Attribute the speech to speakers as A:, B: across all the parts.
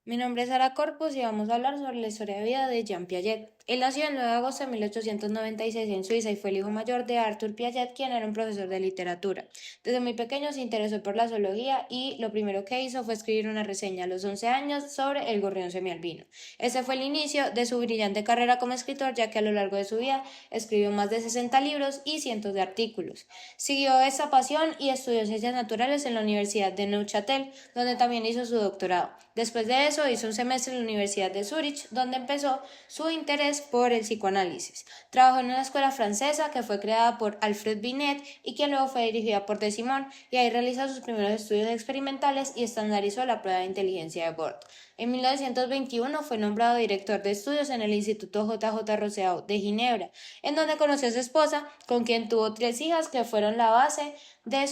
A: Mi nombre es Sara Corpus y vamos a hablar sobre la historia de vida de Jean Piaget. Él nació el 9 de agosto de 1896 en Suiza y fue el hijo mayor de Arthur Piaget, quien era un profesor de literatura. Desde muy pequeño se interesó por la zoología y lo primero que hizo fue escribir una reseña a los 11 años sobre el gorrión semialbino. Ese fue el inicio de su brillante carrera como escritor, ya que a lo largo de su vida escribió más de 60 libros y cientos de artículos. Siguió esa pasión y estudió ciencias naturales en la Universidad de Neuchâtel, donde también hizo su doctorado. Después de eso hizo un semestre en la Universidad de Zúrich, donde empezó su interés por el psicoanálisis. Trabajó en una escuela francesa que fue creada por Alfred Binet y que luego fue dirigida por De Simón, y ahí realizó sus primeros estudios experimentales y estandarizó la prueba de inteligencia de Born. En 1921 fue nombrado director de estudios en el Instituto J. J. Rousseau de Ginebra, en donde conoció a su esposa, con quien tuvo 3 hijas que fueron la base de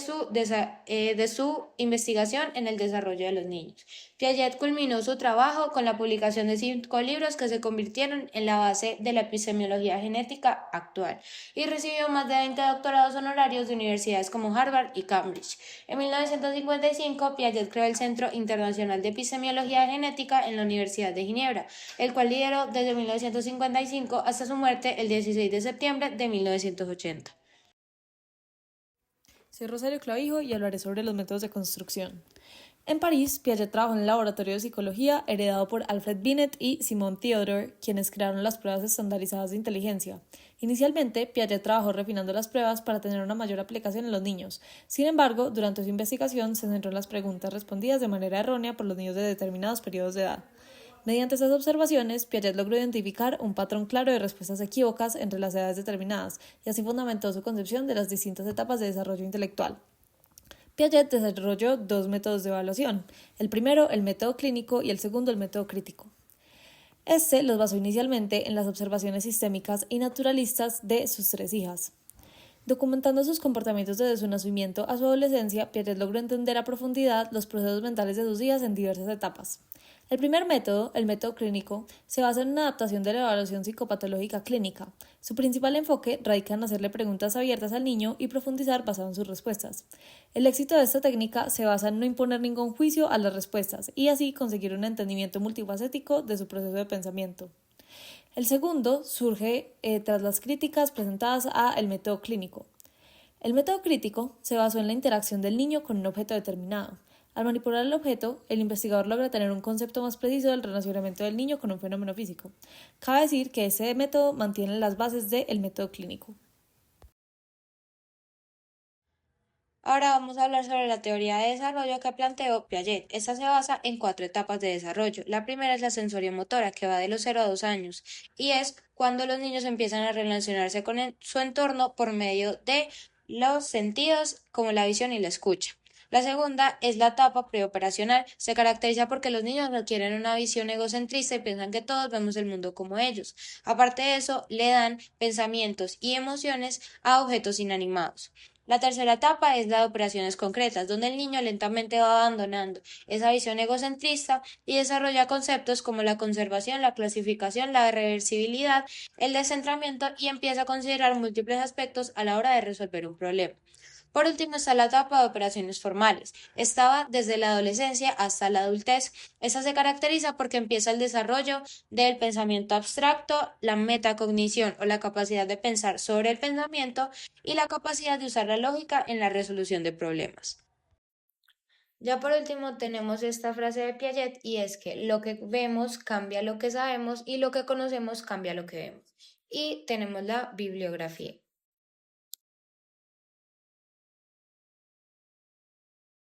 A: su investigación en el desarrollo de los niños. Piaget culminó su trabajo con la publicación de 5 libros que se convirtieron en la base de la epistemología genética actual, y recibió más de 20 doctorados honorarios de universidades como Harvard y Cambridge. En 1955, Piaget creó el Centro Internacional de Epistemología Genética en la Universidad de Ginebra, el cual lideró desde 1955 hasta su muerte el 16 de septiembre de 1980.
B: Soy Rosario Clavijo y hablaré sobre los métodos de construcción. En París, Piaget trabajó en el laboratorio de psicología heredado por Alfred Binet y Simon Theodore, quienes crearon las pruebas estandarizadas de inteligencia. Inicialmente, Piaget trabajó refinando las pruebas para tener una mayor aplicación en los niños. Sin embargo, durante su investigación se centró en las preguntas respondidas de manera errónea por los niños de determinados periodos de edad. Mediante estas observaciones, Piaget logró identificar un patrón claro de respuestas equívocas entre las edades determinadas y así fundamentó su concepción de las distintas etapas de desarrollo intelectual. Piaget desarrolló 2 métodos de evaluación, el primero el método clínico y el segundo el método crítico. Este los basó inicialmente en las observaciones sistémicas y naturalistas de sus 3 hijas. Documentando sus comportamientos desde su nacimiento a su adolescencia, Piaget logró entender a profundidad los procesos mentales de sus hijas en diversas etapas. El primer método, el método clínico, se basa en una adaptación de la evaluación psicopatológica clínica. Su principal enfoque radica en hacerle preguntas abiertas al niño y profundizar basado en sus respuestas. El éxito de esta técnica se basa en no imponer ningún juicio a las respuestas y así conseguir un entendimiento multifacético de su proceso de pensamiento. El segundo surge tras las críticas presentadas a el método clínico. El método crítico se basó en la interacción del niño con un objeto determinado. Al manipular el objeto, el investigador logra tener un concepto más preciso del relacionamiento del niño con un fenómeno físico. Cabe decir que ese método mantiene las bases del método clínico.
A: Ahora vamos a hablar sobre la teoría de desarrollo que planteó Piaget. Esta se basa en 4 etapas de desarrollo. La primera es la sensoriomotora, que va de los 0 a 2 años, y es cuando los niños empiezan a relacionarse con su entorno por medio de los sentidos, como la visión y la escucha. La segunda es la etapa preoperacional. Se caracteriza porque los niños adquieren una visión egocentrista y piensan que todos vemos el mundo como ellos. Aparte de eso, le dan pensamientos y emociones a objetos inanimados. La tercera etapa es la de operaciones concretas, donde el niño lentamente va abandonando esa visión egocentrista y desarrolla conceptos como la conservación, la clasificación, la reversibilidad, el descentramiento, y empieza a considerar múltiples aspectos a la hora de resolver un problema. Por último está la etapa de operaciones formales. Esta va desde la adolescencia hasta la adultez. Esta se caracteriza porque empieza el desarrollo del pensamiento abstracto, la metacognición o la capacidad de pensar sobre el pensamiento y la capacidad de usar la lógica en la resolución de problemas. Ya por último tenemos esta frase de Piaget, y es que lo que vemos cambia lo que sabemos y lo que conocemos cambia lo que vemos. Y tenemos la bibliografía.